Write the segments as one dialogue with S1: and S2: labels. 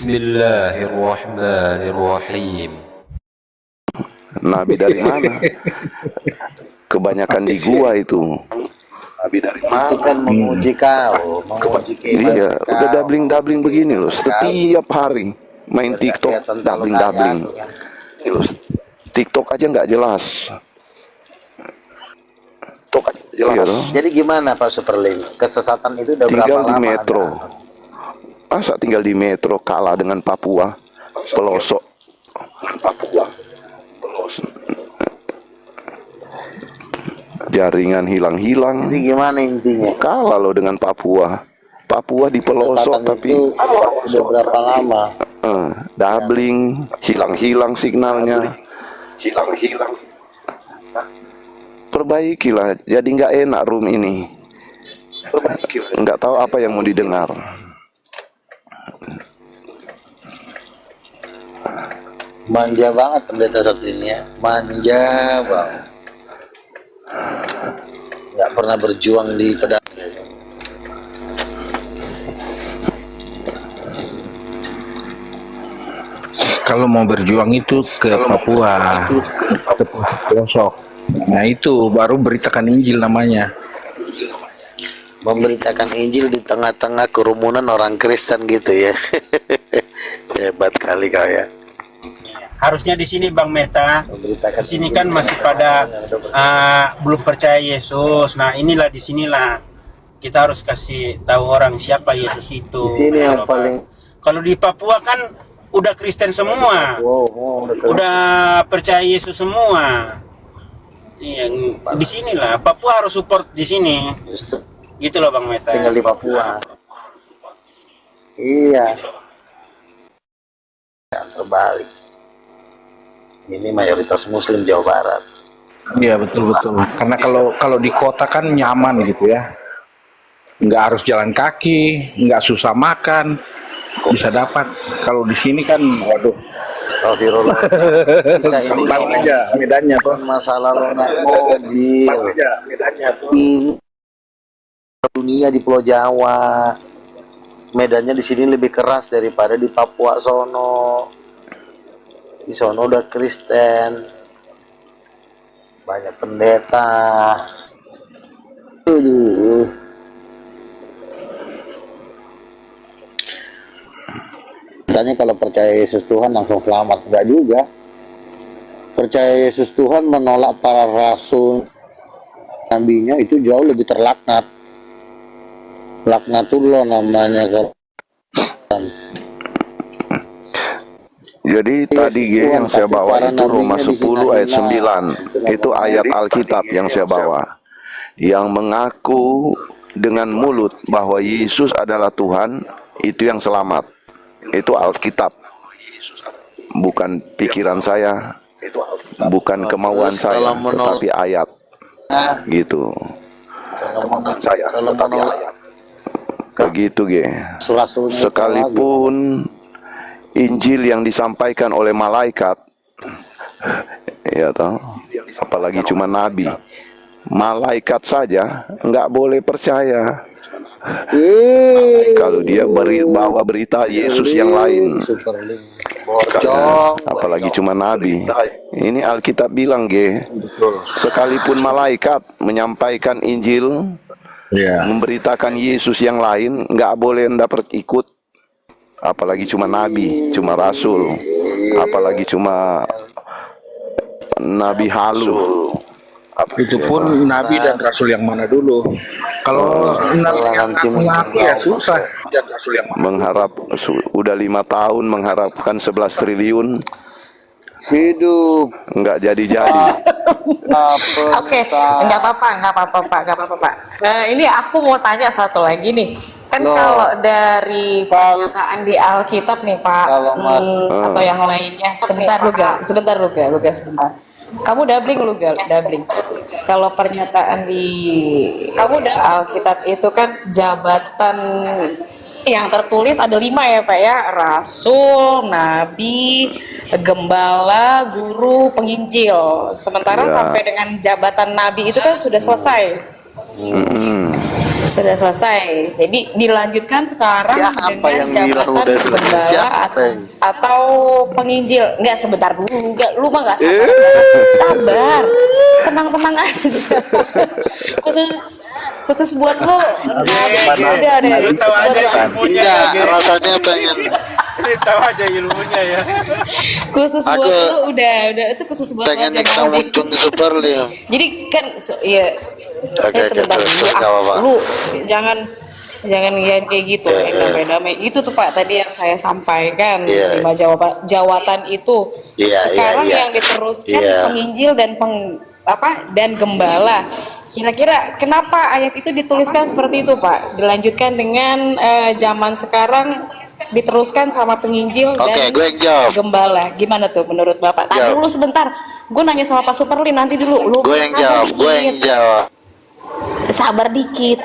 S1: Bismillahirrahmanirrahim.
S2: Nabi dari mana? Kebanyakan di gua itu. Nabi dari mana?
S3: Itu kan menguji kau, menguji
S2: Iya, udah dabling begini loh. Setiap hari main TikTok, dabling. TikTok aja nggak jelas. Iya,
S3: Jadi gimana Pak Superlim? Kesesatan itu udah
S2: tinggal
S3: berapa
S2: di
S3: lama?
S2: metro. Masa tinggal di metro kalah dengan Papua, pelosok. Jaringan hilang-hilang.
S3: Jadi gimana intinya?
S2: Kalah lo dengan Papua. Papua di pelosok
S3: Kesesatan
S2: tapi
S3: itu udah berapa lama?
S2: dabling, hilang-hilang signalnya. Perbaikilah, jadi nggak enak room ini. Nggak tahu apa yang mau didengar.
S3: Manja banget pendeta satu ini ya, manja banget. Nggak pernah berjuang di pedang.
S4: Kalau mau berjuang itu ke Papua, ke pelosok. Nah itu baru beritakan Injil namanya.
S3: Memberitakan Injil di tengah-tengah kerumunan orang Kristen gitu ya. Hebat kali kau ya.
S5: Harusnya di sini Bang Meta, di sini kan masih pada belum percaya Yesus. Nah inilah di sinilah kita harus kasih tahu orang siapa Yesus itu.
S3: Di sini yang paling.
S5: Kalau di Papua kan udah Kristen semua, udah percaya Yesus semua. Iya, di sinilah Papua harus support di sini. Gitu loh Bang Meta.
S3: Tinggal di Papua. Iya. Ya, terbalik. Ini mayoritas Muslim Jawa Barat.
S4: Iya betul. Karena kalau di kota kan nyaman gitu ya, nggak harus jalan kaki, nggak susah makan, bisa dapat. Kalau di sini kan, waduh.
S3: Astagfirullah.
S4: Tahu aja medannya tuh.
S3: Masalah lo naik mobil. Ini dunia di Pulau Jawa. Medannya di sini lebih keras daripada di Papua sono. Di sono udah Kristen. Banyak pendeta. Katanya kalau percaya Yesus Tuhan langsung selamat, enggak juga. Percaya Yesus Tuhan menolak para rasul, nabinya itu jauh lebih terlaknat. Laknatullah namanya kan.
S2: Jadi tadi yang saya bawa itu Roma 10 ayat 9. Itu ayat Alkitab yang saya bawa. Yang mengaku dengan mulut bahwa Yesus adalah Tuhan, itu yang selamat. Itu Alkitab, bukan pikiran saya, bukan kemauan saya, tetapi ayat. Gitu. Begitu, Ge. Sekalipun Injil yang disampaikan oleh malaikat, ya toh, apalagi cuma nabi, malaikat saja nggak boleh percaya. Kalau dia bawa berita Yesus yang lain, apalagi cuma nabi. Ini Alkitab bilang, Ge, sekalipun malaikat menyampaikan Injil, memberitakan Yesus yang lain, nggak boleh dapat ikut. Apalagi cuma nabi, cuma rasul, apalagi cuma nabi halu.
S4: Itu pun nabi dan rasul yang mana dulu? Kalau nabi yang ngaku ya susah. Dan rasul yang mana?
S2: Mengharap udah 5 tahun mengharapkan 11 triliun
S3: hidup
S2: nggak jadi.
S6: Oke, nggak apa-apa Pak. Ini aku mau tanya satu lagi nih. Kan kalau dari pernyataan di Alkitab nih Pak, atau yang lainnya, sebentar lu ga. Kamu dabling. Kalau pernyataan di Alkitab itu kan jabatan yang tertulis ada 5 ya Pak ya, rasul, nabi, gembala, guru, penginjil. Sementara sampai dengan jabatan nabi itu kan sudah selesai. Sudah selesai. Jadi dilanjutkan sekarang
S3: Siapa
S6: dengan
S3: yang bilang
S6: jabatan
S3: udah selesai?
S6: gembala
S3: Siapa?
S6: atau penginjil. Enggak, sebentar dulu. Enggak, lu mah enggak sabar. Sabar. Tenang-tenang aja. khusus buat lu. Udah deh.
S5: Lu tahu aja ilmunya ya,
S3: Enggak, rasanya pengen.
S5: Lu tahu aja ilmunya ya.
S6: Khusus buat lu udah itu khusus buat
S3: Pengen
S6: lu aja,
S3: nikah
S6: Nabi.
S3: muncul di Super Lim.
S6: Jadi kan iya.
S3: Oke,
S6: Sebentar
S3: terus,
S6: dulu.
S3: nggak apa-apa.
S6: Lu jangan kayak gitu, damai-damai. Itu tuh Pak tadi yang saya sampaikan,
S3: Iya.
S6: 5 jawatan itu.
S3: Iya,
S6: Sekarang
S3: iya.
S6: yang diteruskan
S3: Iya.
S6: penginjil dan dan gembala. Kira-kira kenapa ayat itu dituliskan seperti itu, Pak? Dilanjutkan dengan zaman sekarang diteruskan sama penginjil
S3: Oke,
S6: dan
S3: gue yang jawab.
S6: gembala. Gimana tuh menurut Bapak? Tadi
S3: Jawab.
S6: dulu sebentar. Gue nanya sama Pak Superlin nanti dulu. Lu
S3: Gue yang
S6: sabar
S3: jawab, gue
S6: dikit.
S3: yang jawab.
S6: Sabar dikit.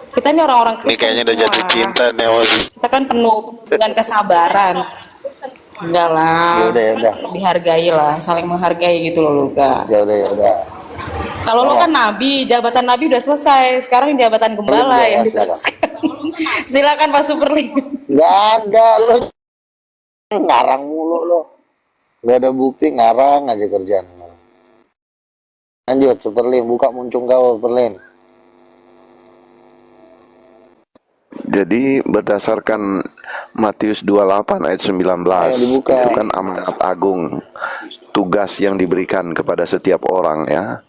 S6: Kita ini orang-orang
S3: Ini
S6: Kristen
S3: kayaknya udah
S6: semua.
S3: jatuh cinta nih sama si-
S6: Kita kan penuh dengan kesabaran. Enggak lah.
S3: Ya udah.
S6: Dihargai lah, saling menghargai gitu loh, Luka.
S3: Ya udah.
S6: Kalau lo kan nabi, jabatan nabi udah selesai. Sekarang jabatan gembala yang diteruskan. Silakan Pak Superli.
S3: Nggak ada, lo ngarang mulu lo. Nggak ada bukti, ngarang aja kerjaan. Lanjut, Superlin, buka muncung kau, Superlin.
S2: Jadi berdasarkan Matius 28 ayat 19
S3: Ayo dibuka.
S2: itu kan amanat agung, tugas yang diberikan kepada setiap orang ya.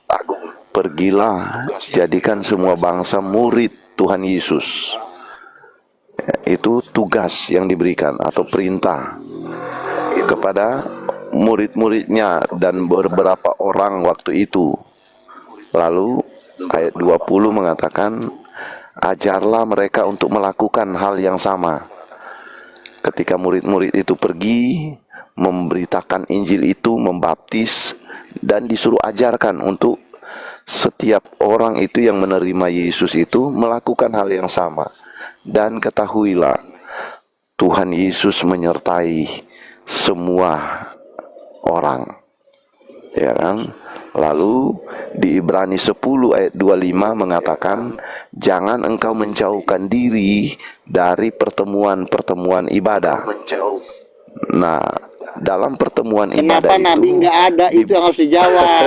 S2: Pergilah, jadikan semua bangsa murid Tuhan Yesus. Itu tugas yang diberikan atau perintah kepada murid-muridnya dan beberapa orang waktu itu. Lalu ayat 20 mengatakan, ajarlah mereka untuk melakukan hal yang sama. Ketika murid-murid itu pergi memberitakan Injil itu, membaptis, dan disuruh ajarkan untuk setiap orang itu yang menerima Yesus itu melakukan hal yang sama. Dan ketahuilah, Tuhan Yesus menyertai semua orang. Ya kan? Lalu di Ibrani 10 ayat 25 mengatakan, jangan engkau menjauhkan diri dari pertemuan-pertemuan ibadah. Nah, dalam pertemuan ibadah
S3: Kenapa Nabi
S2: itu
S3: nggak ada? Itu yang harus dijawab.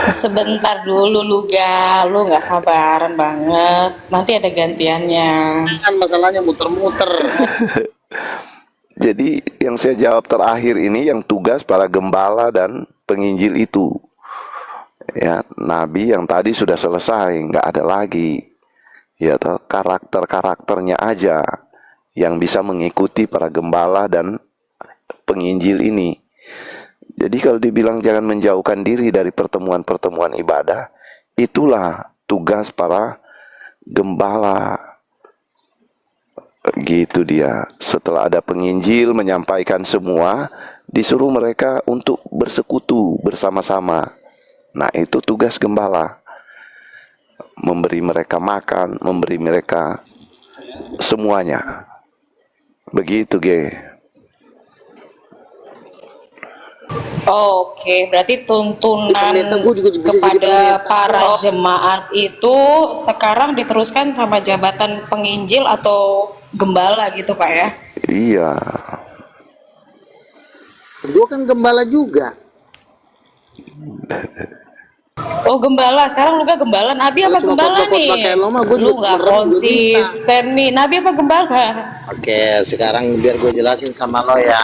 S6: Sebentar dulu Luga, lu nggak sabaran banget. Nanti ada gantiannya.
S3: Kan masalahnya muter-muter.
S2: Jadi yang saya jawab terakhir ini yang tugas para gembala dan penginjil itu. Ya, nabi yang tadi sudah selesai, nggak ada lagi. Ya toh, karakter-karakternya aja yang bisa mengikuti para gembala dan penginjil ini. Jadi kalau dibilang jangan menjauhkan diri dari pertemuan-pertemuan ibadah, itulah tugas para gembala. Gitu dia. Setelah ada penginjil menyampaikan semua, disuruh mereka untuk bersekutu bersama-sama. Nah, itu tugas gembala. Memberi mereka makan, memberi mereka semuanya. Begitu, Ge.
S6: Oke, berarti tuntunan
S3: Pendeta, gua juga bisa jadi
S6: kepada
S3: pendeta.
S6: para jemaat itu sekarang diteruskan sama jabatan penginjil atau gembala gitu Pak ya?
S2: Iya.
S3: Gue kan gembala juga.
S6: Oh gembala, sekarang lu gak gembala, Nabi apa
S3: Kalau cuma
S6: gembala
S3: khotbah-khotbah
S6: nih?
S3: kayak lo mah, gua
S6: Lu
S3: juga
S6: gak
S3: merem, gua
S6: konsisten nih, Nabi apa gembala?
S3: Oke, sekarang biar gue jelasin sama lo ya.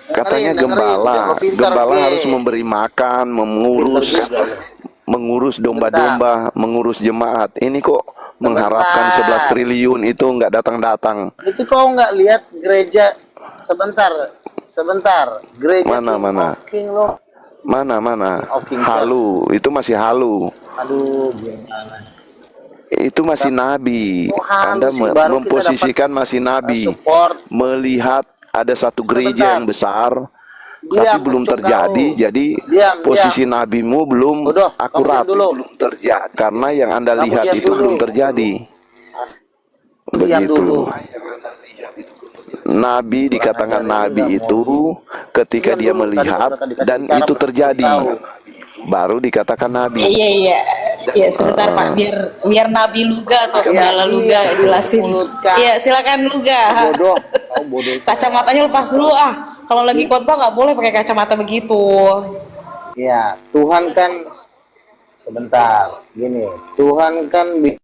S2: Katanya
S3: Dengerin,
S2: gembala,
S3: biar lo pintar,
S2: gembala
S3: Ge.
S2: harus memberi makan, mengurus domba-domba, mengurus jemaat. Ini kok mengharapkan 11 triliun itu nggak datang-datang.
S3: Itu kau nggak lihat gereja sebentar. Gereja
S2: Mana?
S3: King lo.
S2: Mana?
S3: Oke,
S2: Halu, itu masih halu.
S3: Aduh, gimana?
S2: Itu masih nabi.
S3: Oh, halu
S2: Anda
S3: sih, baru kita
S2: memposisikan masih nabi.
S3: Support.
S2: Melihat ada satu gereja
S3: Sebentar.
S2: yang besar,
S3: Diam,
S2: tapi belum
S3: untuk
S2: terjadi.
S3: kau.
S2: Jadi
S3: Diam.
S2: posisi nabimu belum
S3: Udah,
S2: akurat,
S3: kamu diam dulu.
S2: belum terjadi. Karena yang Anda
S3: Kamu
S2: lihat
S3: diam
S2: itu
S3: dulu.
S2: belum terjadi.
S3: Diam dulu.
S2: Nabi dikatakan nabi itu ketika
S3: Diam
S2: dia
S3: dulu,
S2: melihat
S3: tadi dikasih
S2: dan
S3: cara
S2: itu terjadi,
S3: tahu.
S2: baru dikatakan nabi.
S6: Iya, Iya, sebentar Pak, biar Nabi Luga atau Gembala Luga jelasin. Iya, silakan Luga.
S3: Bodoh, bodoh.
S6: Kacamatanya lepas dulu ah. Kalau lagi khotbah nggak boleh pakai kacamata begitu.
S3: Ya, Tuhan kan sebentar, gini. Tuhan kan ini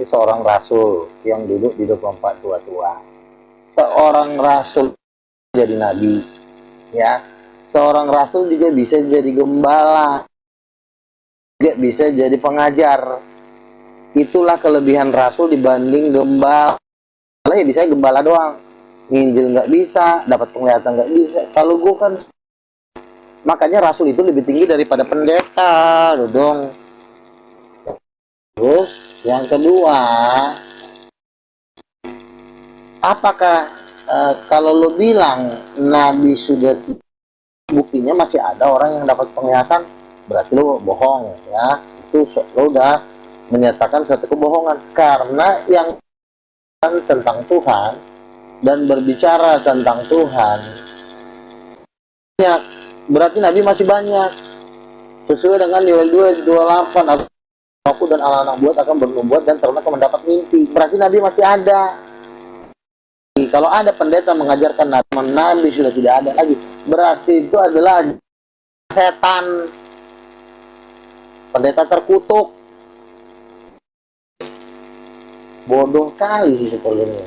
S3: seorang rasul yang duduk di 24 tua-tua. Seorang rasul jadi nabi, ya. Seorang rasul juga bisa jadi gembala. Juga bisa jadi pengajar. Itulah kelebihan rasul dibanding gembala. Ya bisa gembala doang, nginjil nggak bisa, dapat penglihatan nggak bisa. Kalau gue kan, makanya rasul itu lebih tinggi daripada pendeta, dong. Terus yang kedua, apakah kalau lo bilang nabi sudah, buktinya masih ada orang yang dapat penglihatan, berarti lo bohong, ya. Itu lo udah menyatakan satu kebohongan, karena yang tentang Tuhan dan berbicara tentang Tuhan banyak, berarti nabi masih banyak. Sesuai dengan Yoel 2:28, aku dan anak-anak buat akan bernubuat dan ternak mendapat mimpi. Berarti nabi masih ada. Kalau ada pendeta mengajarkan nabi sudah tidak ada lagi, berarti itu adalah setan, pendeta terkutuk. Bodoh kali sih sepertinya.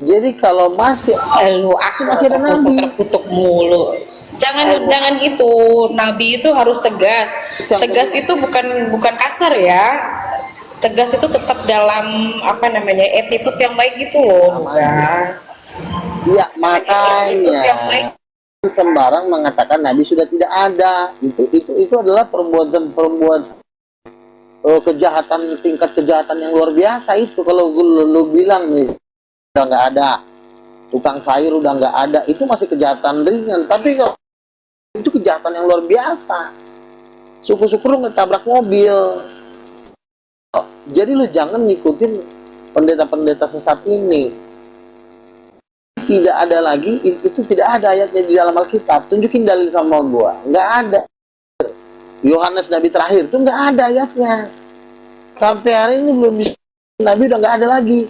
S3: Jadi kalau masih
S6: aku masih ada nabi terkutuk mulu. Jangan gitu. Nabi itu harus tegas. Tegas itu bukan kasar ya. Tegas itu tetap dalam attitude yang baik gitu loh.
S3: Iya, makanya sembarang mengatakan nabi sudah tidak ada. Itu adalah perbuatan kejahatan, tingkat kejahatan yang luar biasa itu. Kalau lu bilang nih udah nggak ada, tukang sayur udah nggak ada, itu masih kejahatan ringan. Tapi kalau itu kejahatan yang luar biasa, syukur-syukur lu ngetabrak mobil. Jadi lu jangan ngikutin pendeta-pendeta sesat ini. Tidak ada lagi, itu tidak ada ayatnya di dalam Alkitab. Tunjukin dalil sama gua, nggak ada. Yohanes nabi terakhir itu nggak ada ayatnya. Sampai hari ini belum bisa. Nabi udah nggak ada lagi.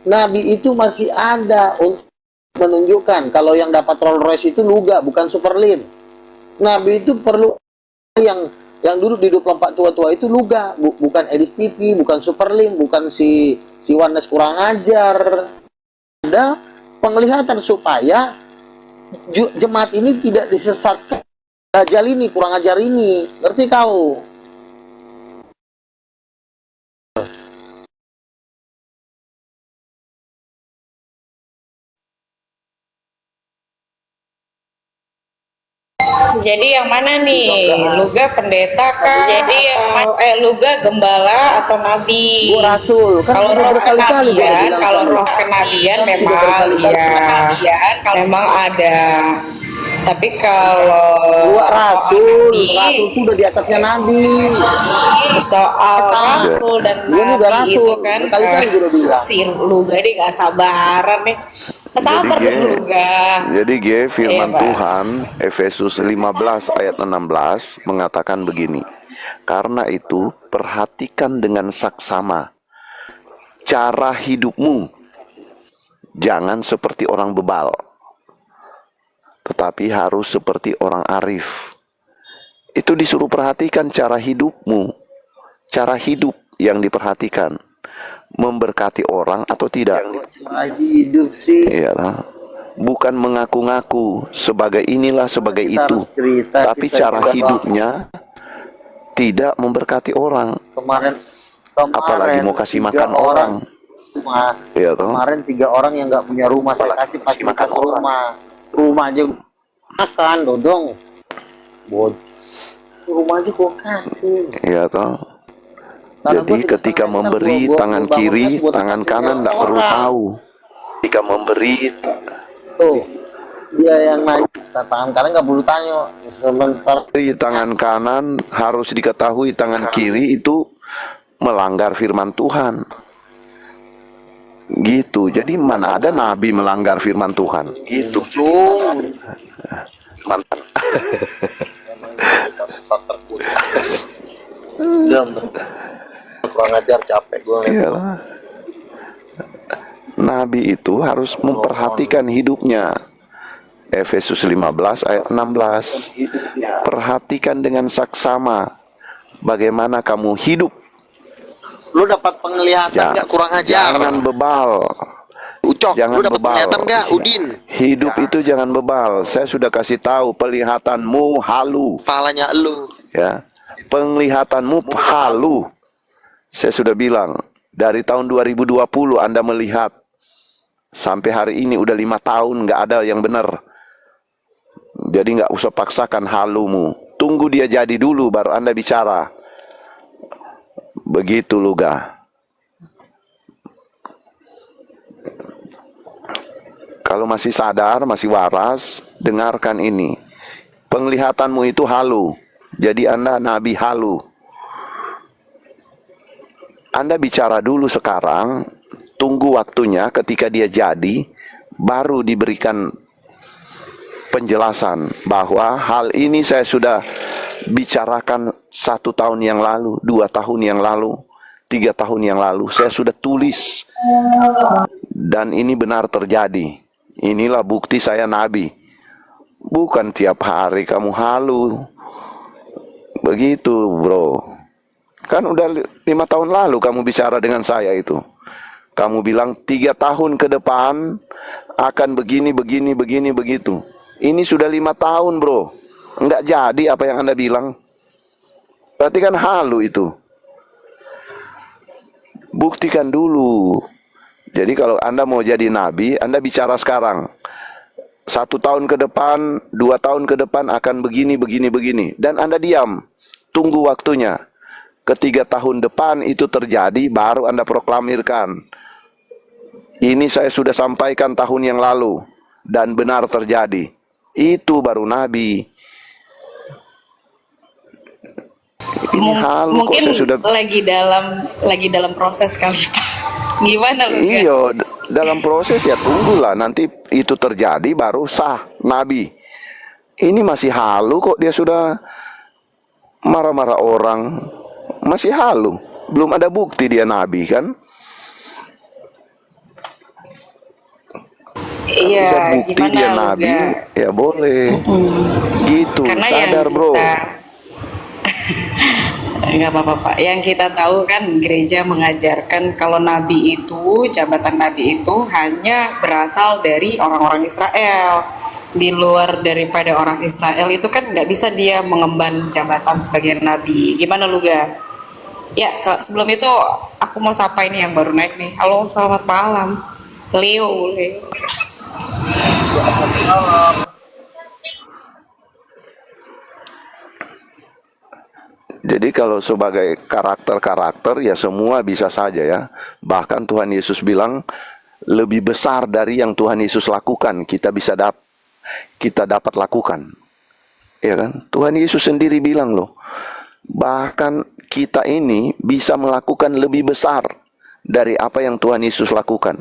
S3: Nabi itu masih ada untuk menunjukkan kalau yang dapat Rolls Royce itu Luga, bukan Superlin. Nabi itu perlu yang duduk di 24 tua-tua itu Luga, bukan Edis TV, bukan Superlin, bukan si Yohanes kurang ajar. Ada penglihatan supaya jemaat ini tidak disesatkan. Dajjal ini, kurang ajar ini, ngerti kau?
S6: Jadi yang mana nih? Luga pendeta kah? Jadi Luga gembala atau nabi?
S3: Rasul.
S6: Kalau roh kenabian, memang ada. Tapi kalau
S3: rasul itu udah di atasnya nabi.
S6: Soal rasul dan nabi itu kan si Luga dia nggak sabaran nih. Sabar dulu,
S2: jadi firman Tuhan Efesus 15 ayat 16 mengatakan begini. Karena itu perhatikan dengan saksama cara hidupmu, jangan seperti orang bebal, tetapi harus seperti orang arif. Itu disuruh perhatikan cara hidupmu, cara hidup yang diperhatikan. Memberkati orang atau tidak.
S3: Hidup sih.
S2: Iya, bukan mengaku-ngaku sebagai inilah sebagai itu, tapi cara hidupnya tidak memberkati orang.
S3: Kemarin
S2: apalagi mau kasih makan orang. Iya,
S3: kemarin 3 orang yang nggak punya rumah saya kasih makan rumah aja makan dodong. Rumah aja gua kasih.
S2: Iya toh. Jadi ketika memberi tangan kiri, tangan kanan tidak perlu tahu. Ketika memberi,
S3: dia yang nanya, tangan kanan nggak perlu tanya. Sebentar.
S2: Tangan kanan harus diketahui, tangan kiri itu melanggar firman Tuhan. Gitu. Jadi mana ada nabi melanggar firman Tuhan? Gitu. Mantap.
S3: kurang ajar, capek gue.
S2: Iyalah. Nabi itu harus memperhatikan hidupnya. Efesus 15 ayat 16. Perhatikan dengan saksama bagaimana kamu hidup.
S3: Lu dapat penglihatan nggak kurang ajar?
S2: Jangan bebal.
S3: Ucok,
S2: Jangan
S3: lu dapat
S2: bebal.
S3: penglihatan nggak, Udin?
S2: Hidup itu jangan bebal. Saya sudah kasih tahu, penglihatanmu halu.
S3: Palanya lu.
S2: Ya, penglihatanmu halu. Saya sudah bilang, dari tahun 2020 Anda melihat sampai hari ini udah 5 tahun nggak ada yang benar. Jadi nggak usah paksakan halumu. Tunggu dia jadi dulu baru Anda bicara. Begitu Luga. Kalau masih sadar, masih waras, dengarkan ini. Penglihatanmu itu halu. Jadi Anda nabi halu. Anda bicara dulu sekarang, tunggu waktunya ketika dia jadi, baru diberikan penjelasan bahwa hal ini saya sudah bicarakan 1 tahun yang lalu, 2 tahun yang lalu, 3 tahun yang lalu. Saya sudah tulis dan ini benar terjadi. Inilah bukti saya nabi. Bukan tiap hari kamu halu. Begitu bro. Kan udah 5 tahun lalu kamu bicara dengan saya itu. Kamu bilang 3 tahun ke depan akan begini, begini, begini, begitu. Ini sudah 5 tahun bro. Enggak jadi apa yang Anda bilang. Berarti kan halu itu. Buktikan dulu. Jadi kalau Anda mau jadi nabi, Anda bicara sekarang. 1 tahun ke depan, 2 tahun ke depan akan begini, begini, begini. Dan Anda diam. Tunggu waktunya. Ke 3 tahun depan itu terjadi, baru Anda proklamirkan. Ini saya sudah sampaikan tahun yang lalu. Dan benar terjadi. Itu baru nabi. Ini halu kok
S6: Mungkin
S2: saya sudah...
S6: lagi dalam proses kali Pak. Gimana lu?
S2: Iya, dalam proses ya tunggulah nanti itu terjadi baru sah nabi. Ini masih halu kok, dia sudah marah-marah orang. Masih halu. Belum ada bukti dia nabi kan?
S6: Iya,
S2: udah bukti
S6: gimana
S2: dia
S6: lu
S2: nabi,
S6: gak?
S2: ya boleh. Gitu,
S6: Karena
S2: sadar bro.
S6: Nggak apa-apa Pak. Yang kita tahu kan gereja mengajarkan kalau nabi itu, jabatan nabi itu hanya berasal dari orang-orang Israel. Di luar daripada orang Israel itu kan nggak bisa dia mengemban jabatan sebagai nabi. Gimana lu ga? Ya, sebelum itu aku mau sapa ini yang baru naik nih. Halo, selamat malam. Leo.
S2: Jadi kalau sebagai karakter-karakter ya semua bisa saja ya. Bahkan Tuhan Yesus bilang lebih besar dari yang Tuhan Yesus lakukan kita dapat lakukan. Ya kan? Tuhan Yesus sendiri bilang loh. Bahkan kita ini bisa melakukan lebih besar dari apa yang Tuhan Yesus lakukan.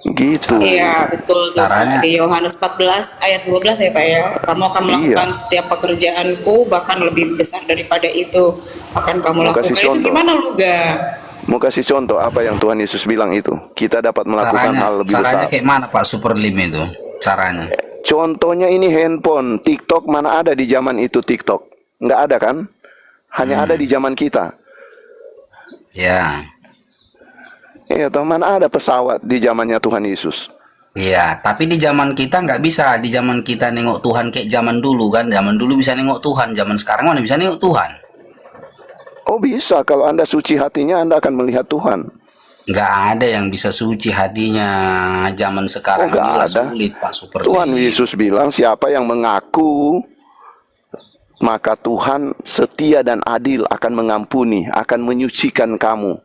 S2: Gitu.
S6: Iya betul tuh.
S7: Caranya.
S6: Di Yohanes 14 ayat 12 ya Pak ya. Kamu akan melakukan setiap pekerjaanku bahkan lebih besar daripada itu akan kamu lakukan. Itu gimana lu ga?
S2: Mau kasih contoh apa yang Tuhan Yesus bilang itu. Kita dapat melakukan hal lebih besar.
S7: Caranya kayak mana Pak Super Lim itu? Caranya.
S2: Contohnya ini handphone, TikTok mana ada di zaman itu TikTok? Nggak ada kan? Hanya ada di zaman kita.
S7: Ya.
S2: Iya, toh mana ada pesawat di zamannya Tuhan Yesus?
S7: Iya, tapi di zaman kita nggak bisa. Di zaman kita nengok Tuhan kayak zaman dulu kan. Zaman dulu bisa nengok Tuhan. Zaman sekarang mana bisa nengok Tuhan?
S2: Oh bisa, kalau Anda suci hatinya Anda akan melihat Tuhan.
S7: Nggak ada yang bisa suci hatinya. Zaman sekarang
S2: nggak
S7: inilah
S2: ada.
S7: sulit Pak Super
S2: Tuhan
S7: Lim.
S2: Yesus bilang siapa yang mengaku maka Tuhan setia dan adil akan mengampuni, akan menyucikan kamu.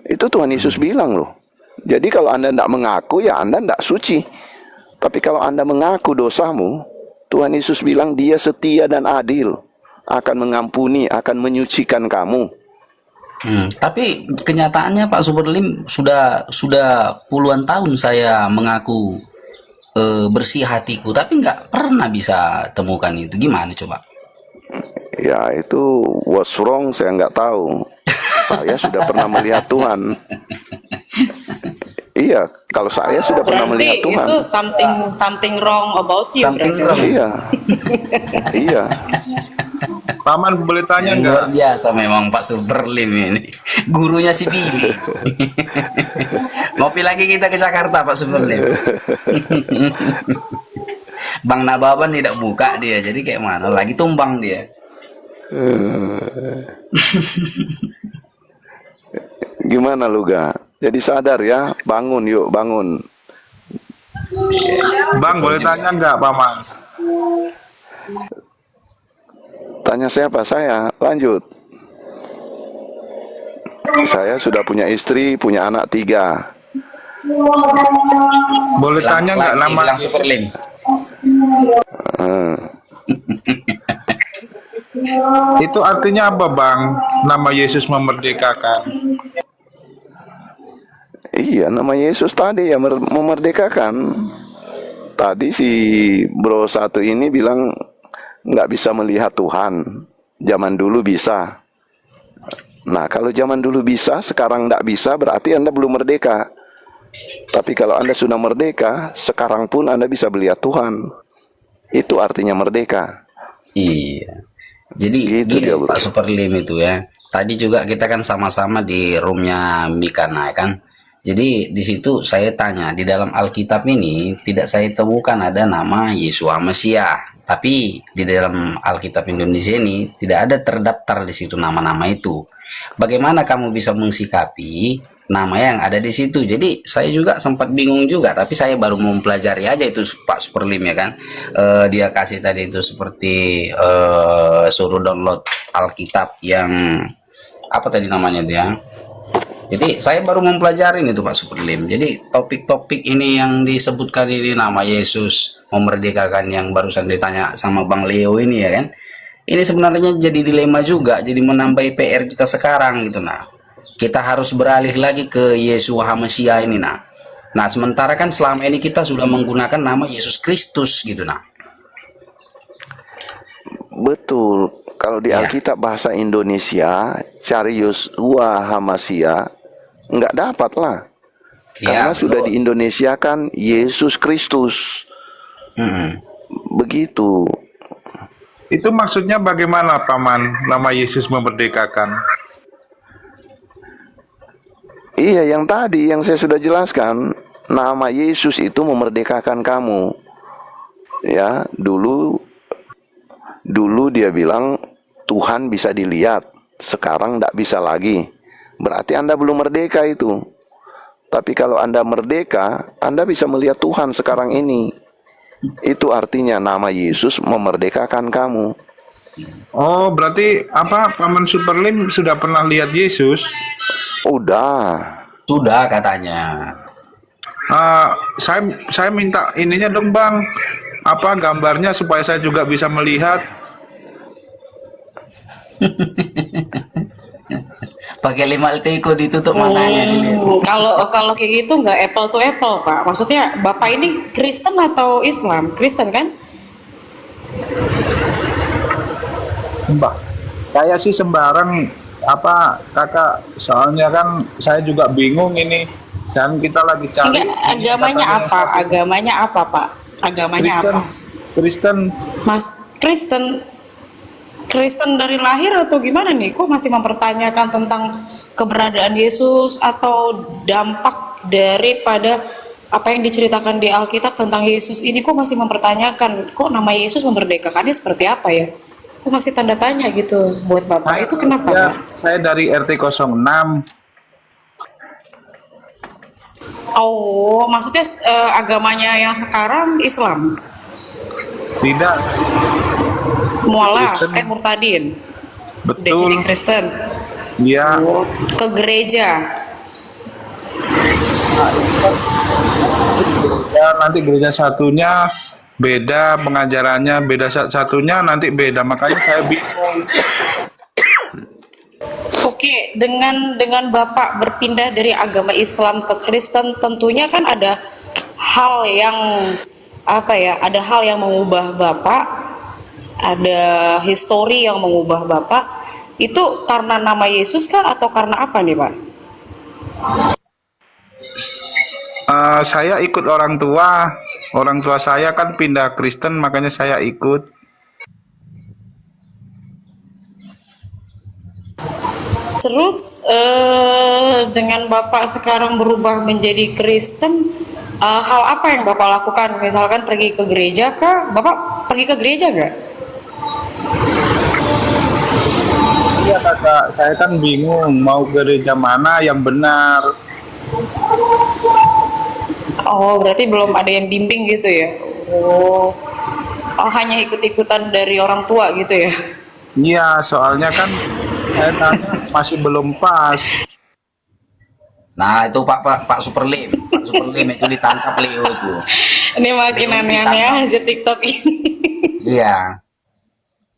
S2: Itu Tuhan Yesus bilang loh. Jadi kalau Anda tidak mengaku ya Anda tidak suci. Tapi kalau Anda mengaku dosamu, Tuhan Yesus bilang dia setia dan adil, akan mengampuni, akan menyucikan kamu.
S7: Tapi kenyataannya Pak Super Lim sudah puluhan tahun saya mengaku bersih hatiku, tapi nggak pernah bisa temukan itu. Gimana coba?
S2: Ya itu what's wrong, saya nggak tahu. Saya sudah pernah melihat Tuhan. Iya, kalau saya sudah pernah melihat
S6: Berarti
S2: Tuhan.
S6: itu something wrong about you.
S7: Something
S6: berarti.
S7: wrong.
S2: Iya, iya.
S4: Paman boleh tanya nggak?
S7: Luar biasa memang Pak Superlim ini. Gurunya si Billy. Ngopi lagi kita ke Jakarta Pak Superlim. Bang Nababan tidak buka dia, jadi kayak mana? Lagi tumbang dia.
S2: Gimana lu ga? Jadi sadar ya, bangun yuk, bangun.
S4: Bang boleh tanya nggak Paman?
S2: Tanya siapa? Saya. Lanjut. Saya sudah punya istri, punya anak 3.
S4: Boleh tanya nggak nama
S7: Bilang Superlim.
S2: Eh,
S4: itu artinya apa Bang? Nama Yesus memerdekakan.
S2: Iya, nama Yesus tadi ya memerdekakan. Tadi si bro satu ini bilang nggak bisa melihat Tuhan. Zaman dulu bisa. Nah, kalau zaman dulu bisa, sekarang nggak bisa, berarti Anda belum merdeka. Tapi kalau Anda sudah merdeka, sekarang pun Anda bisa melihat Tuhan. Itu artinya merdeka.
S7: Iya. Jadi
S2: Gitu
S7: gini,
S2: dia, Bro.
S7: Pak Superlim itu ya. Tadi juga kita kan sama-sama di roomnya Mikana ya kan. Jadi di situ saya tanya, di dalam Alkitab ini tidak saya temukan ada nama Yeshua Mesias. Tapi di dalam Alkitab Indonesia ini tidak ada terdaftar di situ nama-nama itu. Bagaimana kamu bisa mensikapi nama yang ada di situ? Jadi saya juga sempat bingung juga, tapi saya baru mau mempelajari aja itu Pak Superlim ya kan. Dia kasih tadi itu seperti suruh download Alkitab yang apa tadi namanya dia. Jadi saya baru mempelajari itu Pak Superlim. Jadi topik-topik ini yang disebutkan ini nama Yesus memerdekakan yang barusan ditanya sama Bang Leo ini ya kan. Ini sebenarnya jadi dilema juga, jadi menambah PR kita sekarang gitu nah. Kita harus beralih lagi ke Yeshua Mesias ini nah. Nah, sementara kan selama ini kita sudah menggunakan nama Yesus Kristus gitu nah.
S2: Betul. Kalau di
S7: Ya.
S2: Alkitab bahasa Indonesia, cari Yeshua Hamasia, nggak dapat lah. Karena
S7: Ya,
S2: sudah
S7: betul.
S2: di Indonesia kan Yesus Kristus.
S7: Mm-mm.
S2: Begitu.
S4: Itu maksudnya bagaimana Paman? Nama Yesus memerdekakan.
S2: Iya, yang tadi yang saya sudah jelaskan, nama Yesus itu memerdekakan kamu. Ya, dulu dia bilang Tuhan bisa dilihat, sekarang tidak bisa lagi. Berarti Anda belum merdeka itu. Tapi kalau Anda merdeka, Anda bisa melihat Tuhan sekarang ini. Itu artinya nama Yesus memerdekakan kamu.
S4: Oh, berarti apa Paman Superlim sudah pernah lihat Yesus?
S2: Udah.
S7: Sudah katanya.
S4: Saya minta ininya dong Bang, apa gambarnya supaya saya juga bisa melihat.
S7: Pakai 5 teko ditutup matanya dilihat.
S6: Kalau kayak gitu nggak apple to apple Pak. Maksudnya Bapak ini Kristen atau Islam? Kristen kan?
S4: Mbak, saya sih sembarang apa kakak, soalnya kan saya juga bingung ini dan kita lagi cari.
S6: Enggak, agamanya
S4: katanya
S6: apa?
S4: satu
S6: Agamanya apa Pak? Agamanya
S4: Kristen,
S6: apa?
S4: Kristen.
S6: Mas Kristen dari lahir atau gimana nih? Kok masih mempertanyakan tentang keberadaan Yesus atau dampak daripada apa yang diceritakan di Alkitab tentang Yesus ini? Kok masih mempertanyakan? Kok nama Yesus memerdekakannya seperti apa ya? Kok masih tanda tanya gitu buat Bapak? Itu kenapa
S4: Ya,
S6: Pak?
S4: saya dari RT 06.
S6: Oh, maksudnya agamanya yang sekarang Islam?
S4: Tidak,
S6: Mualah,
S4: Kristen.
S6: murtadin. Udah jadi
S4: betul.
S6: Kristen.
S4: Ya,
S6: Oh, ke gereja.
S4: ya nanti gereja satunya beda, pengajarannya beda, satunya nanti beda, makanya saya bingung.
S6: Oke, dengan Bapak berpindah dari agama Islam ke Kristen, tentunya kan ada hal yang apa ya, ada hal yang mengubah Bapak, ada histori yang mengubah Bapak, itu karena nama Yesus kah atau karena apa nih Pak?
S4: Saya ikut orang tua saya kan pindah Kristen, makanya saya ikut.
S6: Terus dengan Bapak sekarang berubah menjadi Kristen, hal apa yang Bapak lakukan? Misalkan pergi ke gereja kah? Bapak pergi ke gereja nggak?
S4: Iya kakak, saya kan bingung mau gereja mana yang benar.
S6: Oh, berarti belum ada yang bimbing gitu ya? Oh, hanya ikut-ikutan dari orang tua gitu ya?
S4: Iya, soalnya kan saya tanya masih belum pas.
S7: Nah itu Pak Superlim itu ditangkap Leo itu.
S6: Ini makin aneh-aneh aja TikTok ini.
S7: Iya.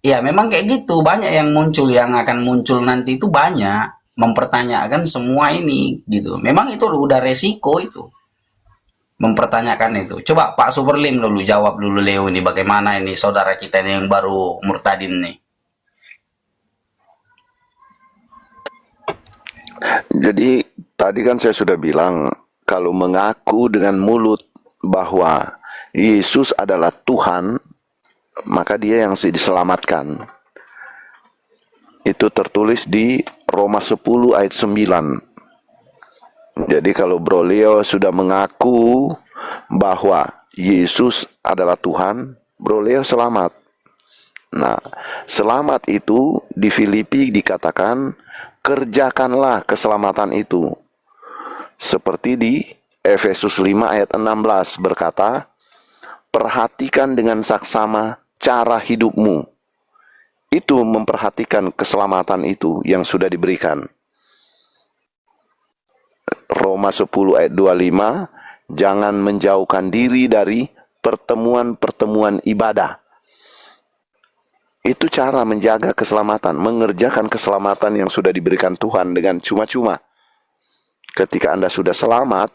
S7: Iya, memang kayak gitu. Banyak yang muncul, yang akan muncul nanti itu banyak mempertanyakan semua ini gitu. Memang itu udah resiko itu. Mempertanyakan itu. Coba Pak Superlim dulu jawab dulu Leo ini, bagaimana ini saudara kita ini yang baru murtadin nih.
S2: Jadi tadi kan saya sudah bilang, kalau mengaku dengan mulut bahwa Yesus adalah Tuhan, maka dia yang diselamatkan. Itu tertulis di Roma 10 ayat 9. Jadi kalau Bro Leo sudah mengaku bahwa Yesus adalah Tuhan, Bro Leo selamat. Nah, selamat itu di Filipi dikatakan, kerjakanlah keselamatan itu. Seperti di Efesus 5 ayat 16 berkata, perhatikan dengan saksama cara hidupmu. Itu memperhatikan keselamatan itu yang sudah diberikan. Roma 10 ayat 25, jangan menjauhkan diri dari pertemuan-pertemuan ibadah. Itu cara menjaga keselamatan, mengerjakan keselamatan yang sudah diberikan Tuhan dengan cuma-cuma. Ketika Anda sudah selamat,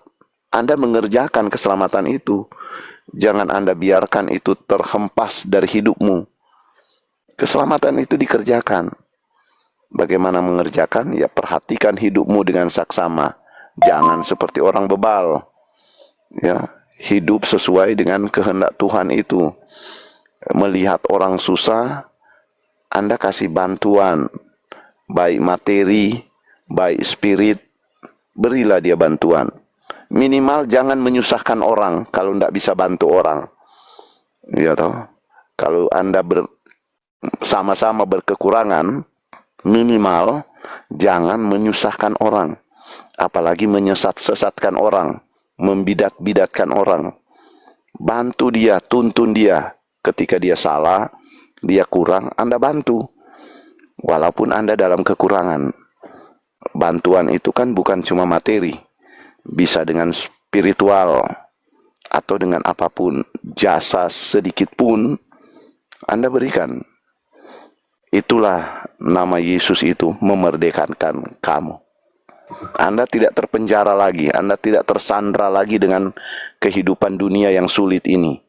S2: Anda mengerjakan keselamatan itu. Jangan Anda biarkan itu terhempas dari hidupmu. Keselamatan itu dikerjakan. Bagaimana mengerjakan? Ya, perhatikan hidupmu dengan saksama. Jangan seperti orang bebal. Ya, hidup sesuai dengan kehendak Tuhan itu. Melihat orang susah, Anda kasih bantuan, baik materi, baik spirit, berilah dia bantuan. Minimal jangan menyusahkan orang kalau tidak bisa bantu orang. Ya toh? Kalau Anda sama-sama berkekurangan, minimal jangan menyusahkan orang. Apalagi menyesat-sesatkan orang, membidat-bidatkan orang. Bantu dia, tuntun dia. Ketika dia salah, dia kurang, Anda bantu. Walaupun Anda dalam kekurangan. Bantuan itu kan bukan cuma materi. Bisa dengan spiritual. Atau dengan apapun. Jasa sedikit pun Anda berikan. Itulah nama Yesus itu, memerdekakan kamu. Anda tidak terpenjara lagi. Anda tidak tersandra lagi dengan kehidupan dunia yang sulit ini.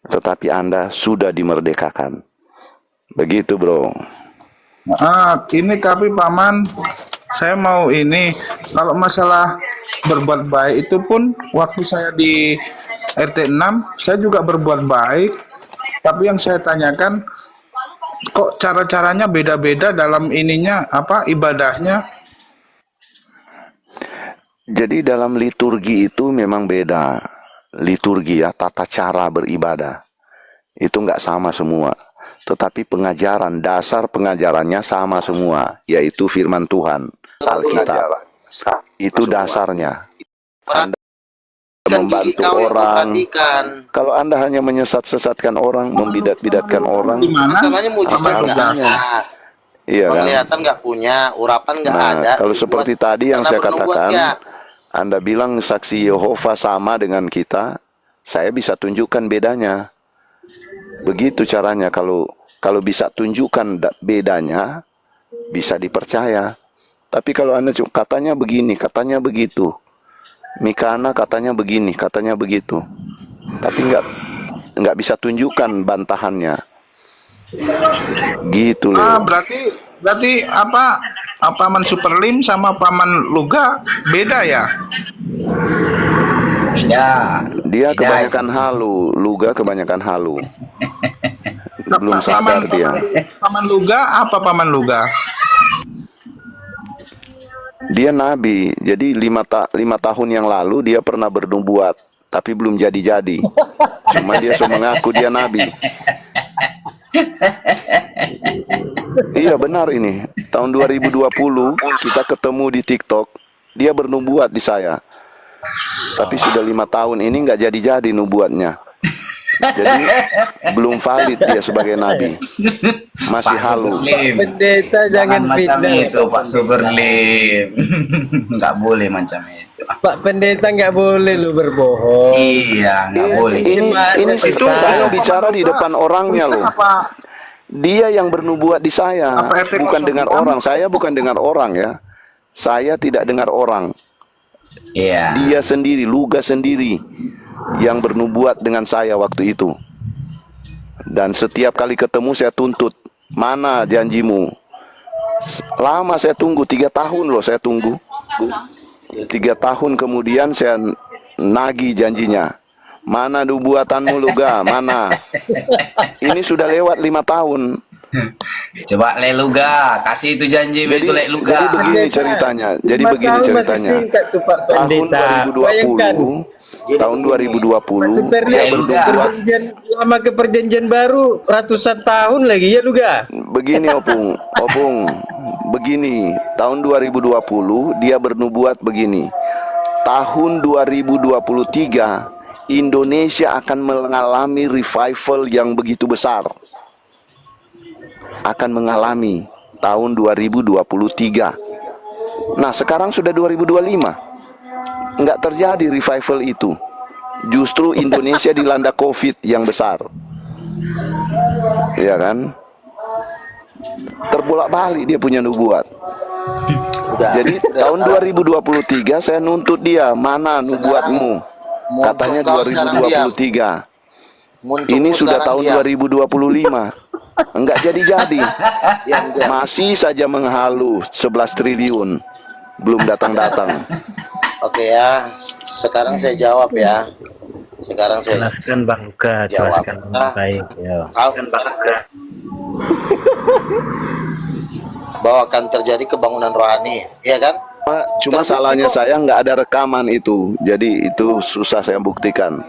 S2: Tetapi Anda sudah dimerdekakan. Begitu bro.
S4: Ini tapi Paman, saya mau ini, kalau masalah berbuat baik itu pun waktu saya di RT 6, saya juga berbuat baik. Tapi yang saya tanyakan, kok cara-caranya beda-beda dalam ininya, ibadahnya?
S2: Jadi dalam liturgi itu memang beda. Liturgi ya, tata cara beribadah. Itu nggak sama semua. Tetapi pengajaran, dasar pengajarannya sama semua. Yaitu firman Tuhan, Alkitab. Itu dasarnya. Anda membantu orang. Kalau Anda hanya menyesat-sesatkan orang, membidat-bidatkan orang,
S3: Masalahnya mujizat nggak ada.
S2: iya kan?
S3: Penglihatan nggak punya, urapan nggak ada.
S2: Kalau seperti tadi yang saya katakan, Anda bilang saksi Yehova sama dengan kita, saya bisa tunjukkan bedanya. Begitu caranya. Kalau bisa tunjukkan bedanya, bisa dipercaya. Tapi kalau Anda katanya begini, katanya begitu, Mikana katanya begini, katanya begitu, tapi nggak bisa tunjukkan bantahannya. Gitu
S4: Ah,
S2: loh.
S4: berarti apa Paman Superlim sama Paman Luga beda ya?
S7: Beda.
S2: Dia
S7: Beda
S2: kebanyakan
S7: itu.
S2: halu, Luga kebanyakan halu. Belum
S4: Paman,
S2: sadar dia.
S4: Paman Luga apa Paman Luga?
S2: Dia nabi. Jadi 5 tahun yang lalu dia pernah bernubuat, tapi belum jadi-jadi. Cuma dia mengaku dia nabi. Iya benar ini. Tahun 2020 kita ketemu di TikTok. Dia bernubuat di saya. Tapi sudah 5 tahun ini nggak jadi-jadi nubuatnya. Jadi belum valid dia sebagai nabi. Masih
S7: Pak
S2: halu.
S7: Superlim.
S8: Pendeta
S7: Jangan
S8: jangan
S7: macam
S8: fitnah.
S7: itu Pak Superlim. Nggak boleh macam itu.
S8: Pak Pendeta nggak boleh lu berbohong.
S7: Iya, nggak boleh.
S2: Ini
S8: Itu
S2: saya bicara di depan orangnya loh. Dia yang bernubuat di saya,
S4: Apa RT
S2: bukan
S4: 06?
S2: dengar orang. Saya bukan dengar orang ya. Saya tidak dengar orang.
S7: Iya.
S2: Dia sendiri, Luga sendiri yang bernubuat dengan saya waktu itu. Dan setiap kali ketemu saya tuntut, mana janjimu? Lama saya tunggu, 3 tahun loh saya tunggu. 3 tahun kemudian saya nagih janjinya. Mana nubuatanmu Luga? Mana? Ini sudah lewat 5 tahun.
S7: Coba Le Luga, kasih itu janji itu Le
S2: Jadi
S7: Luga.
S2: begini ceritanya. Jadi begini ceritanya.
S8: Singkat tuh Pak
S2: Tahun
S8: Pendeta.
S2: 2020, tahun 2020
S8: Superlim
S2: dia
S7: Luga.
S2: bernubuat.
S8: lama ke perjanjian baru ratusan tahun lagi ya Luga.
S2: Begini Opung, begini, tahun 2020 dia bernubuat begini. Tahun 2023 Indonesia akan mengalami revival yang begitu besar. Akan mengalami tahun 2023. Nah, sekarang sudah 2025. Enggak terjadi revival itu. Justru Indonesia dilanda COVID yang besar. Iya kan? Terbolak-balik dia punya nubuat. Jadi tahun 2023 saya nuntut dia, mana nubuatmu? Katanya 2023. Ini sudah tahun 2025. Enggak jadi-jadi. Masih saja menghalu 11 triliun. Belum datang-datang.
S3: Oke ya, sekarang saya jawab ya. Sekarang saya
S8: Jelaskan Bang Luka,
S3: jawab.
S8: jelaskan dengan baik ya.
S3: Bahwa akan terjadi kebangunan rohani, ya kan?
S2: Cuma salahnya saya nggak ada rekaman itu. Jadi itu susah saya buktikan.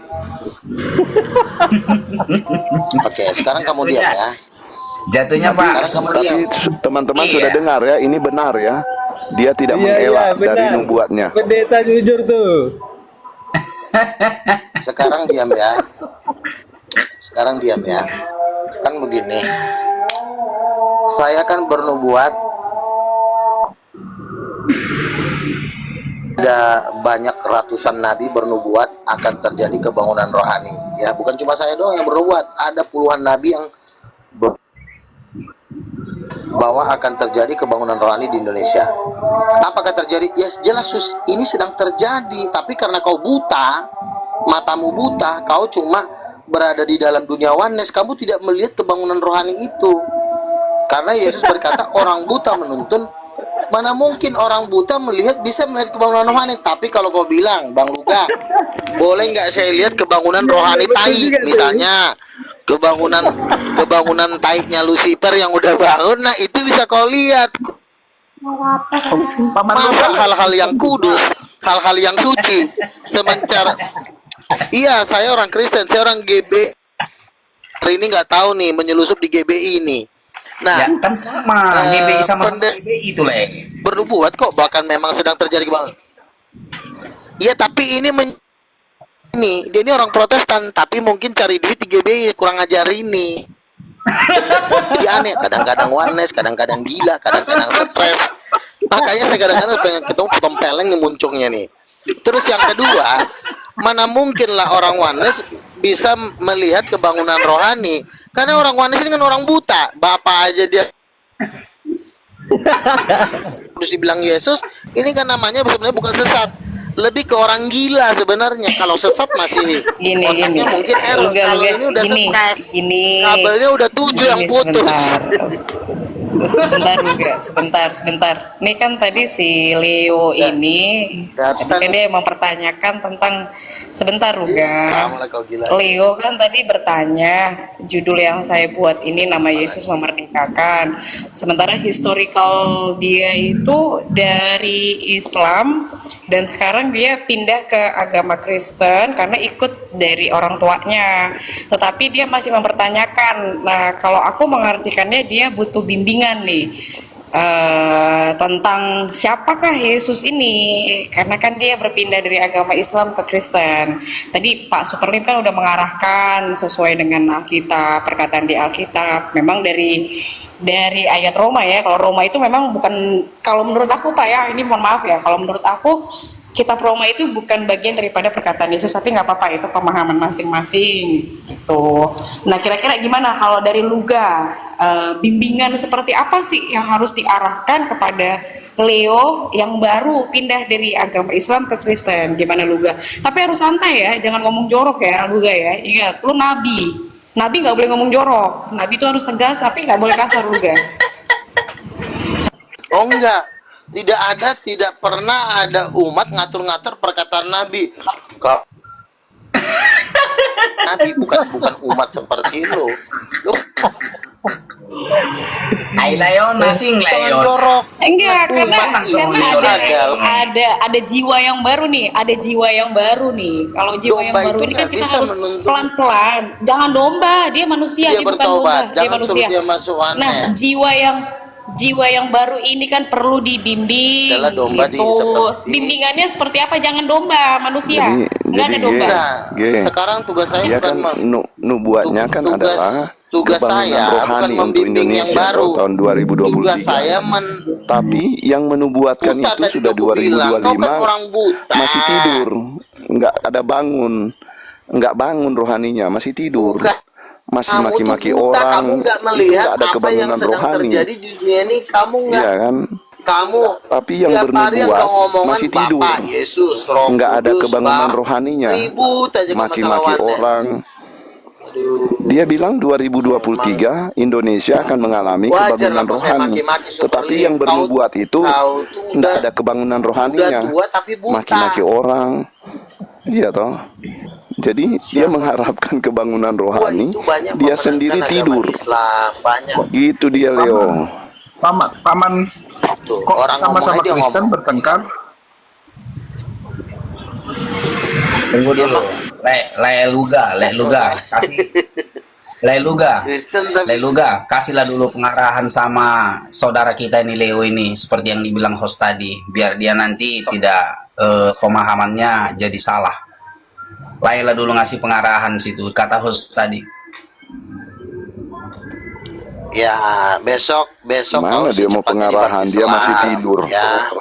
S3: Oke, sekarang kamu diam ya.
S7: Jatuhnya Pak.
S3: Sekarang kamu
S2: Tapi
S3: diam.
S2: teman-teman
S7: Iya.
S2: sudah dengar ya, ini benar ya. Dia tidak mengelak dari nubuatnya.
S8: Pendeta jujur tuh.
S3: Sekarang diam ya. Sekarang diam ya. Kan begini. Saya kan bernubuat. Ada banyak ratusan nabi bernubuat akan terjadi kebangunan rohani. Ya, bukan cuma saya doang yang bernubuat. Ada puluhan nabi yang bahwa akan terjadi kebangunan rohani di Indonesia. Apakah terjadi? Ya jelas ini sedang terjadi. Tapi karena kau buta, matamu buta, kau cuma berada di dalam dunia oneness, kamu tidak melihat kebangunan rohani itu. Karena Yesus berkata orang buta menuntun. Mana mungkin orang buta bisa melihat kebangunan rohani. Tapi kalau kau bilang, Bang Luga, boleh nggak saya lihat kebangunan rohani tai, misalnya kebangunan taiknya Lucifer yang udah bangun, nah itu bisa kau lihat. Masa hal-hal yang kudus, hal-hal yang suci, semencar. Iya, saya orang Kristen, saya orang GB. Hari ini nggak tahu nih menyelusup di GBI ini. Nah,
S7: Ya kan sama GBI sama GBI itu Le.
S3: bernubuat kok bahkan memang sedang terjadi kebangunan. Iya, tapi ini dia ini orang Protestan, tapi mungkin cari duit di GBI, kurang ajar ini. Dia aneh, kadang-kadang oneness, kadang-kadang gila, kadang-kadang stres. Makanya saya kadang-kadang pengen ketemu tempeleng nih muncungnya nih. Terus yang kedua, mana mungkin lah orang oneness bisa melihat kebangunan rohani, karena orang oneness ini kan orang buta. Bapak aja dia terus dibilang Yesus, ini kan namanya sebenarnya bukan sesat. lebih ke orang gila sebenarnya. Kalau sesat masih
S6: Gini,
S3: otaknya mungkin error. Kalau ini udah stres, kabelnya udah 7 yang putus.
S6: Sebentar. Ini kan tadi si Leo ini tadi kan dia mempertanyakan tentang sebentar Ruga. Leo kan tadi bertanya judul yang saya buat ini nama Yesus memerdekakan. Sementara historical dia itu dari Islam dan sekarang dia pindah ke agama Kristen karena ikut dari orang tuanya. Tetapi dia masih mempertanyakan. Nah, kalau aku mengartikannya dia butuh bimbingan nih tentang siapakah Yesus ini, karena kan dia berpindah dari agama Islam ke Kristen. Tadi Pak Superlim kan udah mengarahkan sesuai dengan Alkitab, perkataan di Alkitab. Memang dari ayat Roma ya. Kalau Roma itu memang bukan, kalau menurut aku Pak ya, ini mohon maaf ya, kalau menurut aku kitab Roma itu bukan bagian daripada perkataan Yesus, tapi nggak apa-apa, itu pemahaman masing-masing gitu. Nah, kira-kira gimana kalau dari Luga, bimbingan seperti apa sih yang harus diarahkan kepada Leo yang baru pindah dari agama Islam ke Kristen? Gimana Luga? Tapi harus santai ya, jangan ngomong jorok ya Luga ya. Ingat, lu Nabi nggak boleh ngomong jorok. Nabi itu harus tegas, tapi nggak boleh kasar Luga.
S3: Oh enggak, tidak pernah ada umat ngatur-ngatur perkataan Nabi. Nabi bukan umat seperti lo.
S7: Ay Leon, nasing Leon.
S6: Enggak, karena ada jiwa yang baru nih, Kalau jiwa yang baru ini kan kita harus pelan-pelan. Jangan domba, dia manusia, dia bukan domba, dia manusia. Nah, jiwa yang baru ini kan perlu dibimbing gitu. Bimbingannya seperti apa? Jangan domba, manusia. Enggak ada domba.
S3: Sekarang tugas saya
S2: dia
S3: bukan
S2: kan nubuatnya kan adalah
S3: tugas
S2: kebangunan
S3: saya
S2: rohani untuk Indonesia tahun 2023.
S3: Tugas saya
S2: Tapi yang menubuatkan
S3: buta,
S2: itu sudah
S3: kau
S2: 2025
S3: kan orang buta.
S2: masih tidur, nggak ada nggak bangun rohaninya, masih tidur. Masih maki-maki orang, nggak ada kebangunan rohani.
S3: Terjadi di dunia ini, kamu nggak,
S2: iya kan? Tapi yang bernubuat masih tidur, nggak ada kebangunan rohaninya, maki-maki orang. Dia bilang 2023 Indonesia akan mengalami kebangunan rohani, tetapi yang bernubuat itu nggak ada kebangunan rohaninya, maki-maki orang. Iya toh. Jadi dia mengharapkan kebangunan rohani, dia sendiri tidur. Gitu dia Leo.
S4: Paman kok sama-sama Kristen bertengkar?
S7: Tunggu dulu. Leluga, kasihlah dulu pengarahan sama saudara kita ini Leo ini, seperti yang dibilang host tadi, biar dia nanti tidak pemahamannya jadi salah. Laila dulu ngasih pengarahan situ, kata host tadi.
S3: Ya, besok
S2: mana dia mau pengarahan, dia masih tidur.
S3: Ya.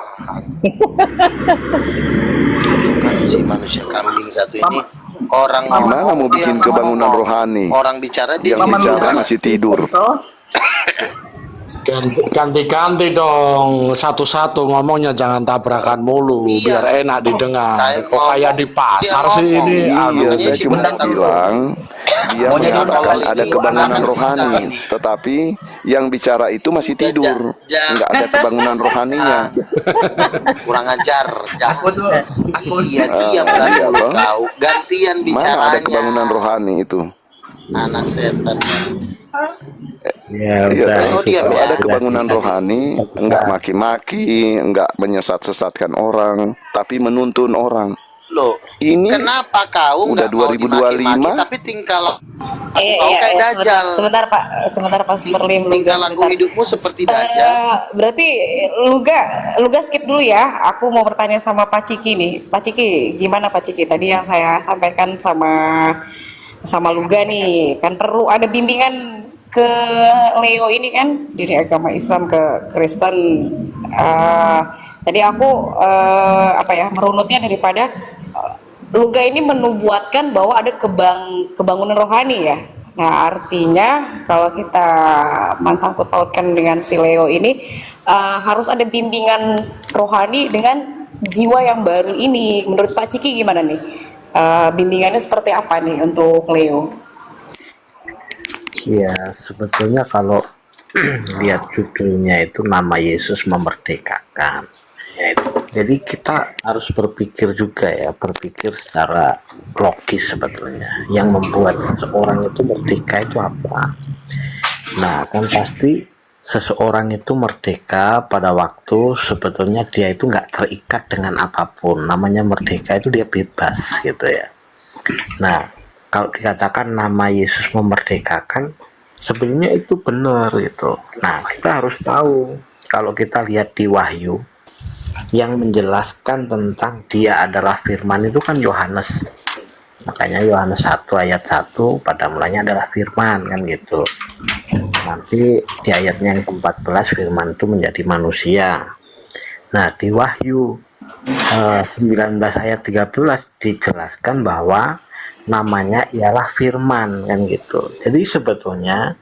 S3: Bukan si manusia kambing satu ini. Orang
S2: gimana mau bikin kebangunan rohani?
S3: Orang bicara dia
S2: yang bicara masih tidur.
S9: Ganti-ganti dong, satu-satu ngomongnya, jangan tabrakan mulu, biar enak didengar. Kok kayak di pasar sih ini?
S2: Iya, saya cuma bilang dia mengatakan ada kebangunan rohani, tetapi yang bicara itu masih tidur, nggak ada kebangunan rohaninya.
S3: Kurang ajar. Dia tahu. Gantian bicaranya.
S2: Mana ada kebangunan rohani itu?
S3: Anak setan.
S2: Iya, kalau ada kebangunan rohani, enggak maki-maki, enggak menyesat-sesatkan orang, tapi menuntun orang.
S3: Loh,
S2: ini
S3: kenapa kau
S2: udah 2025
S3: tapi tingkah kayak Dajjal.
S6: Sebentar Pak Superlim,
S3: tingkah laku hidupmu seperti Dajjal.
S6: Berarti Luga skip dulu ya. Aku mau bertanya sama Pak Ciki nih. Pak Ciki, gimana Pak Ciki? Tadi yang saya sampaikan sama Luga nih, kan perlu ada bimbingan ke Leo ini kan dari agama Islam ke Kristen. Tadi aku merunutnya daripada Luga ini menubuatkan bahwa ada kebangunan rohani ya. Nah, artinya kalau kita mensangkut pautkan dengan si Leo ini harus ada bimbingan rohani dengan jiwa yang baru ini. Menurut Pak Ciki gimana nih? Bimbingannya seperti apa nih untuk Leo?
S10: Ya, sebetulnya kalau lihat judulnya itu nama Yesus memerdekakan. Jadi kita harus berpikir juga ya, berpikir secara logis sebetulnya. Yang membuat seseorang itu merdeka itu apa? Nah, kan pasti seseorang itu merdeka pada waktu sebetulnya dia itu nggak terikat dengan apapun. Namanya merdeka itu dia bebas gitu ya. Nah, kalau dikatakan nama Yesus memerdekakan, sebenarnya itu benar gitu. Nah, kita harus tahu kalau kita lihat di Wahyu yang menjelaskan tentang dia adalah firman itu kan Yohanes. Makanya Yohanes 1 ayat 1 pada mulanya adalah firman kan gitu. Nanti di ayatnya yang ke-14 firman itu menjadi manusia. Nah, di Wahyu 19 ayat 13 dijelaskan bahwa namanya ialah firman kan gitu. Jadi sebetulnya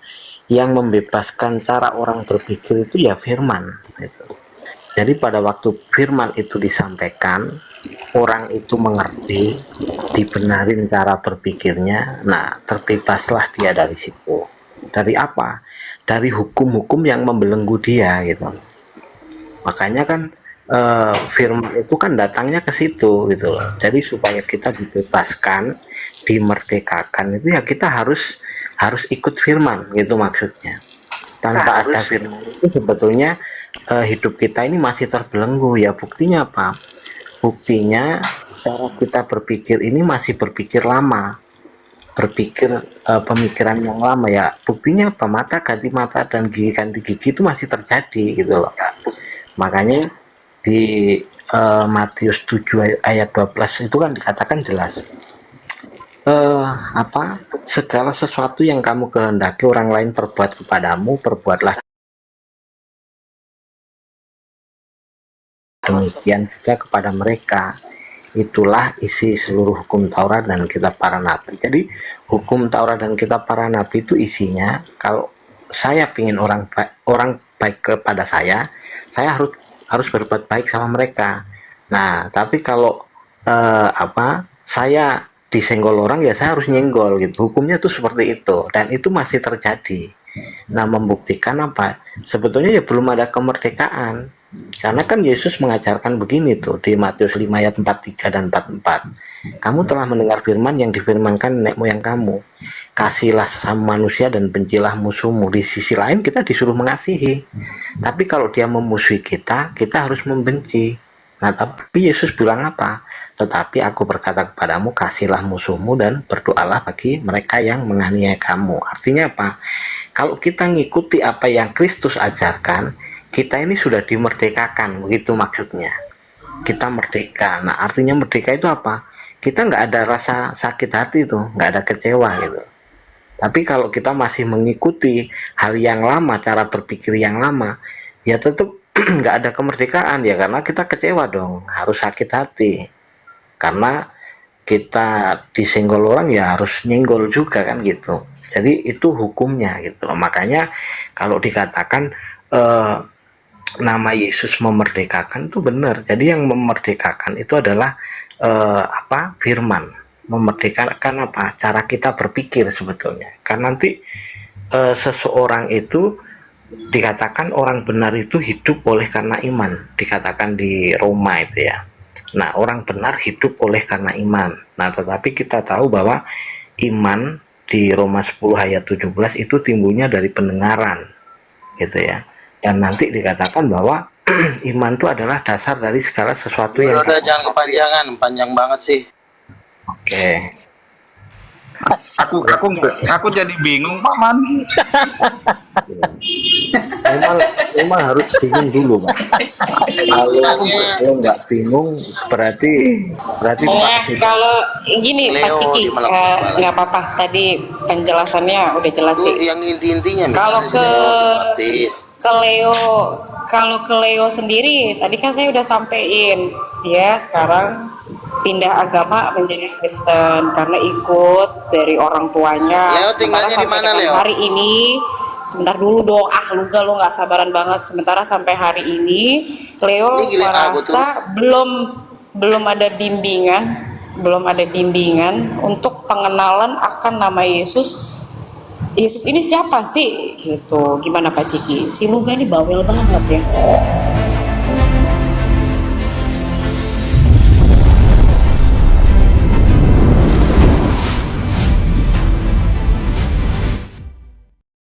S10: yang membebaskan cara orang berpikir itu ya firman gitu. Jadi pada waktu firman itu disampaikan, orang itu mengerti, dibenarin cara berpikirnya, nah terbebaslah dia dari situ. Dari apa? Dari hukum-hukum yang membelenggu dia gitu. Makanya kan firman itu kan datangnya ke situ gitu loh. Jadi supaya kita dibebaskan, dimerdekakan itu ya kita harus ikut firman gitu maksudnya. Tanpa ada firman itu sebetulnya hidup kita ini masih terbelenggu ya. Buktinya apa? Buktinya cara kita berpikir ini masih berpikir lama, berpikir pemikiran yang lama ya. Buktinya apa? Mata ganti mata dan gigi ganti gigi itu masih terjadi gitu loh. Makanya di Matius 7 ayat 12 itu kan dikatakan jelas segala sesuatu yang kamu kehendaki orang lain perbuat kepadamu, perbuatlah demikian juga kepada mereka. Itulah isi seluruh hukum Taurat dan kitab para nabi. Jadi hukum Taurat dan kitab para nabi itu isinya, kalau saya ingin orang baik kepada saya harus berbuat baik sama mereka. Nah, tapi kalau saya disenggol orang ya saya harus nyenggol gitu. Hukumnya tuh seperti itu dan itu masih terjadi. Nah, membuktikan apa? Sebetulnya ya belum ada kemerdekaan. Karena kan Yesus mengajarkan begini tuh di Matius 5 ayat 43 dan 44. Kamu telah mendengar firman yang difirmankan nenek moyang kamu. Kasihlah sesama manusia dan bencilah musuhmu. Di sisi lain kita disuruh mengasihi. Tapi kalau dia memusuhi kita harus membenci. Nah, tapi Yesus bilang apa? Tetapi aku berkata kepadamu, kasihlah musuhmu dan berdoalah bagi mereka yang menganiaya kamu. Artinya apa? Kalau kita ngikuti apa yang Kristus ajarkan, kita ini sudah dimerdekakan, begitu maksudnya. Kita merdeka. Nah, artinya merdeka itu apa? Kita nggak ada rasa sakit hati tuh, nggak ada kecewa gitu. Tapi kalau kita masih mengikuti hal yang lama, cara berpikir yang lama, ya tetap nggak ada kemerdekaan ya, karena kita kecewa dong, harus sakit hati. Karena kita disenggol orang ya harus nyenggol juga kan gitu. Jadi itu hukumnya gitu. Makanya kalau dikatakan nama Yesus memerdekakan itu benar. Jadi yang memerdekakan itu adalah firman. Memerdekakan apa? Cara kita berpikir sebetulnya. Karena nanti seseorang itu dikatakan orang benar itu hidup oleh karena iman. Dikatakan di Roma itu ya. Nah, orang benar hidup oleh karena iman. Nah, tetapi kita tahu bahwa iman di Roma 10 ayat 17 itu timbulnya dari pendengaran gitu ya. Dan nanti dikatakan bahwa iman itu adalah dasar dari segala sesuatu yang
S3: jangan kepanjangan, panjang banget sih.
S2: Oke.
S4: Aku jadi bingung, Pak Man.
S10: memang harus bingung dulu, Pak. Kalau nggak bingung berarti
S6: kalau gini Pak Ciki, nggak apa-apa, tadi penjelasannya udah jelas sih.
S3: Yang intinya
S6: Kalau ke Leo sendiri, tadi kan saya udah sampein dia sekarang pindah agama menjadi Kristen karena ikut dari orang tuanya.
S3: Leo tinggalnya di mana, Leo?
S6: Hari ini sebentar dulu dong, Luga lo nggak sabaran banget. Sementara sampai hari ini Leo merasa belum ada bimbingan untuk pengenalan akan nama Yesus. Yesus ini siapa sih gitu. Gimana Pak Ciki? Si Luga ini bawel banget ya.